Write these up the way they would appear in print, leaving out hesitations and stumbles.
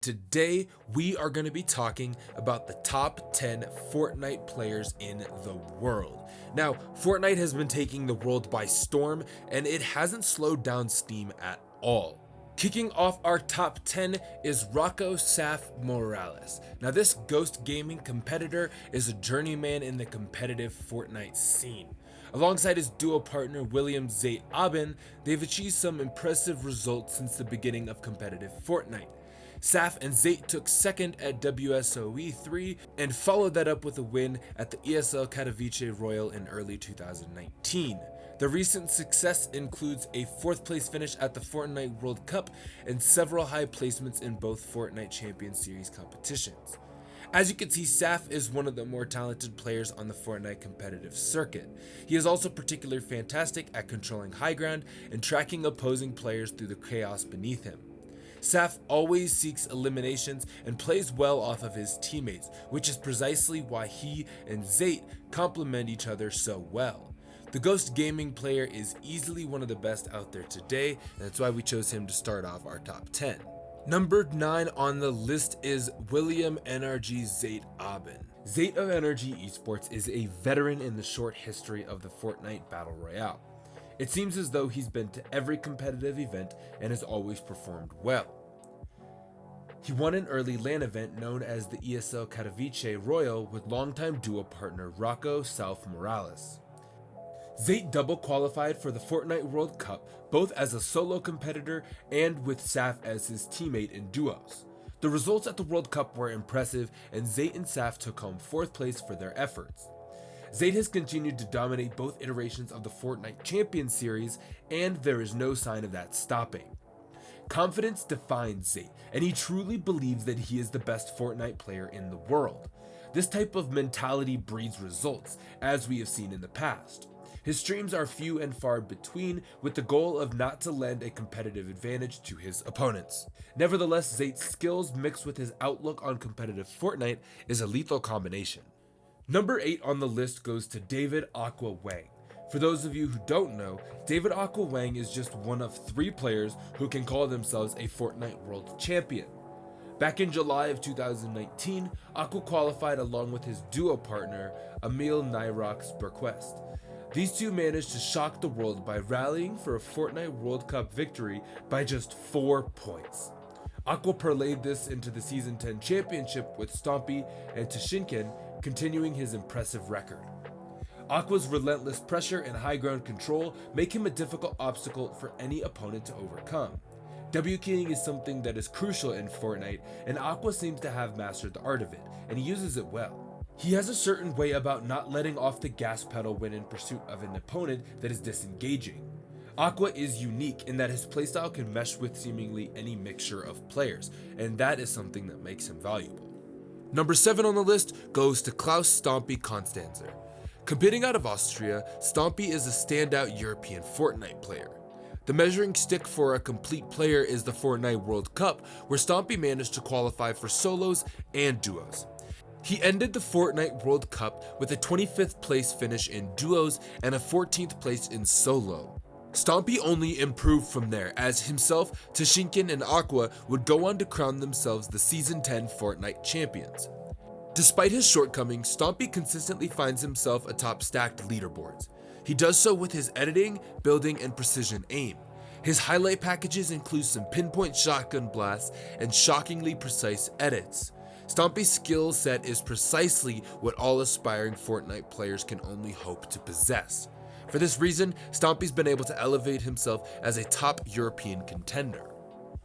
Today, we are going to be talking about the top 10 Fortnite players in the world. Now, Fortnite has been taking the world by storm, and it hasn't slowed down steam at all. Kicking off our top 10 is Rocco SAFF Morales. Now, this Ghost Gaming competitor is a journeyman in the competitive Fortnite scene. Alongside his duo partner William Zayt, they've achieved some impressive results since the beginning of competitive Fortnite. SAFF and Zayt took second at WSOE 3 and followed that up with a win at the ESL Katowice Royal in early 2019. The recent success includes a 4th place finish at the Fortnite World Cup and several high placements in both Fortnite Champion Series competitions. As you can see, SAFF is one of the more talented players on the Fortnite competitive circuit. He is also particularly fantastic at controlling high ground and tracking opposing players through the chaos beneath him. SAFF always seeks eliminations and plays well off of his teammates, which is precisely why he and Zayt complement each other so well. The Ghost Gaming player is easily one of the best out there today, and that's why we chose him to start off our top 10. Number 9 on the list is William NRG Zayt Aben. Zayt of NRG Esports is a veteran in the short history of the Fortnite Battle Royale. It seems as though he's been to every competitive event and has always performed well. He won an early LAN event known as the ESL Katowice Royal with longtime duo partner Rocco SAFF Morales. Zayt double qualified for the Fortnite World Cup both as a solo competitor and with SAFF as his teammate in duos. The results at the World Cup were impressive, and Zayt and SAFF took home 4th place for their efforts. Zayt has continued to dominate both iterations of the Fortnite Champion Series, and there is no sign of that stopping. Confidence defines Zayt, and he truly believes that he is the best Fortnite player in the world. This type of mentality breeds results, as we have seen in the past. His streams are few and far between, with the goal of not to lend a competitive advantage to his opponents. Nevertheless, Zayt's skills mixed with his outlook on competitive Fortnite is a lethal combination. Number 8 on the list goes to David Aqua Wang. For those of you who don't know, David Aqua Wang is just one of 3 players who can call themselves a Fortnite World Champion. Back in July of 2019, Aqua qualified along with his duo partner, Emil Nyrox Berquest. These two managed to shock the world by rallying for a Fortnite World Cup victory by just 4 points. Aqua parlayed this into the Season 10 championship with Stompy and Tashinkin, continuing his impressive record. Aqua's relentless pressure and high ground control make him a difficult obstacle for any opponent to overcome. W-keying is something that is crucial in Fortnite, and Aqua seems to have mastered the art of it, and he uses it well. He has a certain way about not letting off the gas pedal when in pursuit of an opponent that is disengaging. Aqua is unique in that his playstyle can mesh with seemingly any mixture of players, and that is something that makes him valuable. Number 7 on the list goes to Klaus Stompy Constanzer. Competing out of Austria, Stompy is a standout European Fortnite player. The measuring stick for a complete player is the Fortnite World Cup, where Stompy managed to qualify for solos and duos. He ended the Fortnite World Cup with a 25th place finish in duos and a 14th place in solo. Stompy only improved from there, as himself, Tashinkin, and Aqua would go on to crown themselves the Season 10 Fortnite champions. Despite his shortcomings, Stompy consistently finds himself atop stacked leaderboards. He does so with his editing, building, and precision aim. His highlight packages include some pinpoint shotgun blasts and shockingly precise edits. Stompy's skill set is precisely what all aspiring Fortnite players can only hope to possess. For this reason, Stompy's been able to elevate himself as a top European contender.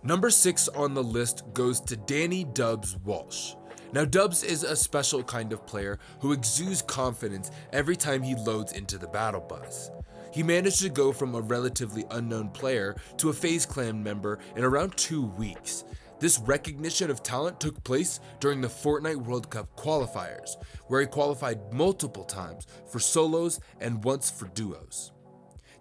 Number 6 on the list goes to Danny Dubs Walsh. Now, Dubs is a special kind of player who exudes confidence every time he loads into the battle bus. He managed to go from a relatively unknown player to a FaZe Clan member in around 2 weeks. This recognition of talent took place during the Fortnite World Cup qualifiers, where he qualified multiple times for solos and once for duos.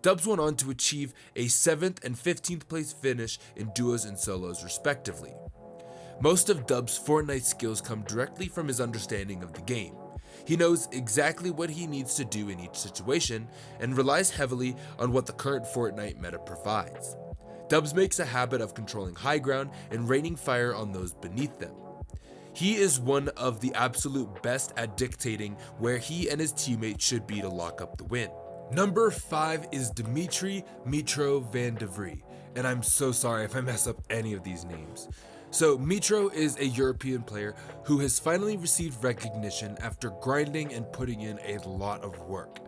Dubs went on to achieve a 7th and 15th place finish in duos and solos respectively. Most of Dubs' Fortnite skills come directly from his understanding of the game. He knows exactly what he needs to do in each situation and relies heavily on what the current Fortnite meta provides. Dubs makes a habit of controlling high ground and raining fire on those beneath them. He is one of the absolute best at dictating where he and his teammates should be to lock up the win. Number 5 is Dimitri Mitro van de Vrie, and I'm so sorry if I mess up any of these names. So Mitro is a European player who has finally received recognition after grinding and putting in a lot of work.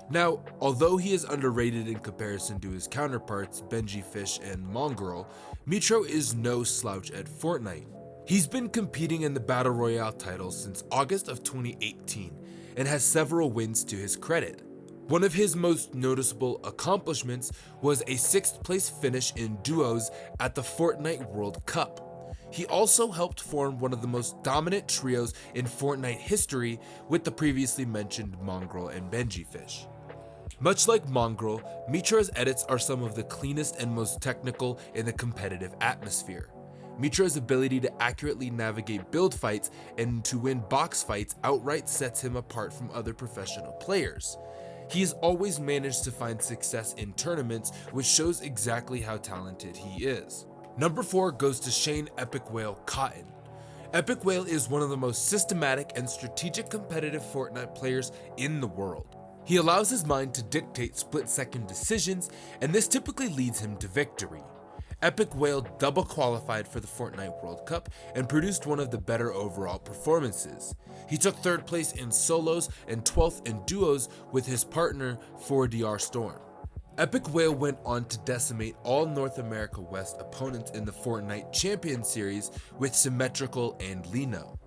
Now, although he is underrated in comparison to his counterparts BENJYFISHY and Mongraal, Mitro is no slouch at Fortnite. He's been competing in the Battle Royale title since August of 2018 and has several wins to his credit. One of his most noticeable accomplishments was a 6th place finish in duos at the Fortnite World Cup. He also helped form one of the most dominant trios in Fortnite history with the previously mentioned Mongraal and BENJYFISHY. Much like Mongraal, Mitro's edits are some of the cleanest and most technical in the competitive atmosphere. Mitro's ability to accurately navigate build fights and to win box fights outright sets him apart from other professional players. He has always managed to find success in tournaments, which shows exactly how talented he is. Number 4 goes to Shane EpikWhale Cotton. EpikWhale is one of the most systematic and strategic competitive Fortnite players in the world. He allows his mind to dictate split-second decisions, and this typically leads him to victory. EpikWhale double qualified for the Fortnite World Cup and produced one of the better overall performances. He took 3rd place in solos and 12th in duos with his partner 4DR Storm. EpikWhale went on to decimate all North America West opponents in the Fortnite Champion Series with Symmetrical and Lino.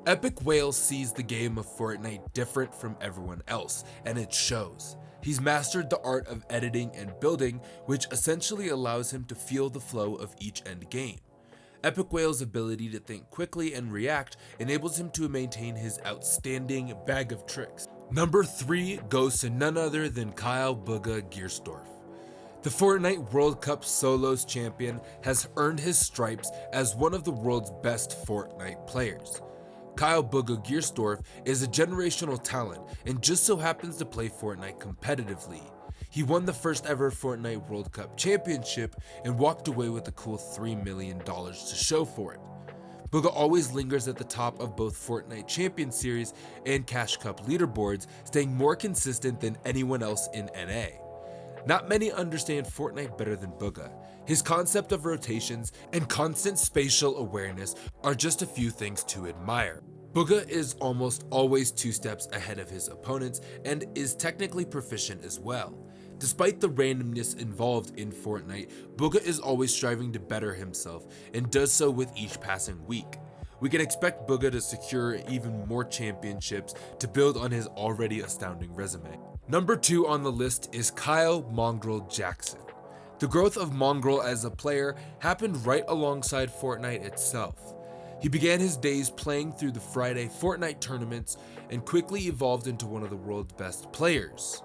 EpikWhale sees the game of Fortnite different from everyone else, and it shows. He's mastered the art of editing and building, which essentially allows him to feel the flow of each end game. EpikWhale's ability to think quickly and react enables him to maintain his outstanding bag of tricks. Number 3 goes to none other than Kyle Booga Gearstorff. The Fortnite World Cup Solos champion has earned his stripes as one of the world's best Fortnite players. Kyle Booga Gearstorff is a generational talent and just so happens to play Fortnite competitively. He won the first ever Fortnite World Cup championship and walked away with a cool $3 million to show for it. Booga always lingers at the top of both Fortnite Champion Series and Cash Cup leaderboards, staying more consistent than anyone else in NA. Not many understand Fortnite better than Booga. His concept of rotations and constant spatial awareness are just a few things to admire. Booga is almost always 2 steps ahead of his opponents and is technically proficient as well. Despite the randomness involved in Fortnite, Booga is always striving to better himself and does so with each passing week. We can expect Booga to secure even more championships to build on his already astounding resume. Number 2 on the list is Kyle Mongraal Jackson. The growth of Mongraal as a player happened right alongside Fortnite itself. He began his days playing through the Friday Fortnite tournaments and quickly evolved into one of the world's best players.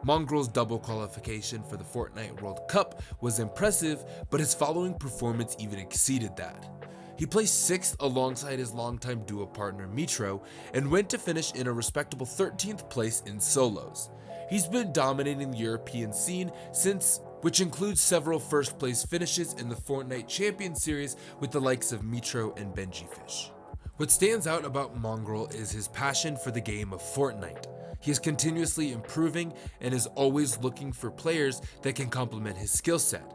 Mongraal's double qualification for the Fortnite World Cup was impressive, but his following performance even exceeded that. He placed 6th alongside his longtime duo partner Mitro and went to finish in a respectable 13th place in solos. He's been dominating the European scene since, which includes several first place finishes in the Fortnite Champion Series with the likes of Mitro and BENJYFISHY. What stands out about Mongraal is his passion for the game of Fortnite. He is continuously improving and is always looking for players that can complement his skill set.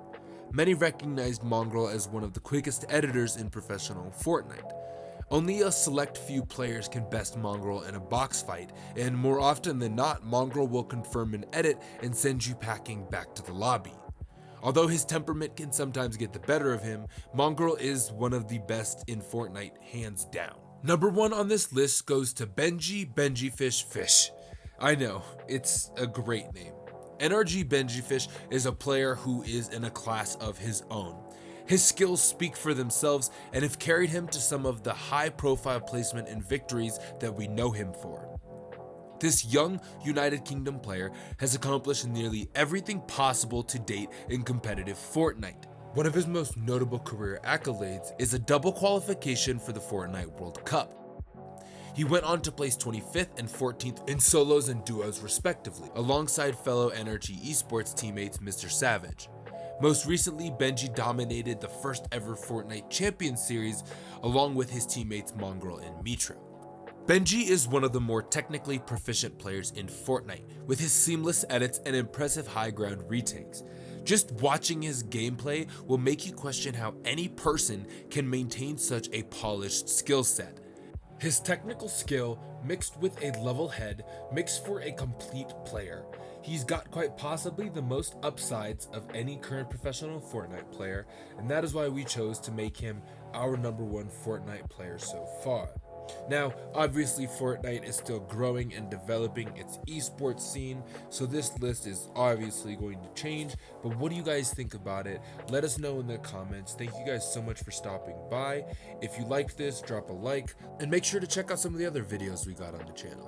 Many recognized Mongraal as one of the quickest editors in professional Fortnite. Only a select few players can best Mongraal in a box fight, and more often than not, Mongraal will confirm an edit and send you packing back to the lobby. Although his temperament can sometimes get the better of him, Mongraal is one of the best in Fortnite, hands down. Number 1 on this list goes to BENJYFISHY. I know, it's a great name. NRG BENJYFISHY is a player who is in a class of his own. His skills speak for themselves and have carried him to some of the high-profile placement and victories that we know him for. This young United Kingdom player has accomplished nearly everything possible to date in competitive Fortnite. One of his most notable career accolades is a double qualification for the Fortnite World Cup. He went on to place 25th and 14th in solos and duos respectively, alongside fellow NRG esports teammates Mr. Savage. Most recently, Benji dominated the first ever Fortnite Champions Series along with his teammates Mongraal and Mitra. Benji is one of the more technically proficient players in Fortnite, with his seamless edits and impressive high ground retakes. Just watching his gameplay will make you question how any person can maintain such a polished skill set. His technical skill mixed with a level head makes for a complete player. He's got quite possibly the most upsides of any current professional Fortnite player, and that is why we chose to make him our #1 Fortnite player so far. Now, obviously Fortnite is still growing and developing its esports scene, so this list is obviously going to change, but what do you guys think about it? Let us know in the comments. Thank you guys so much for stopping by. If you liked this, drop a like, and make sure to check out some of the other videos we got on the channel.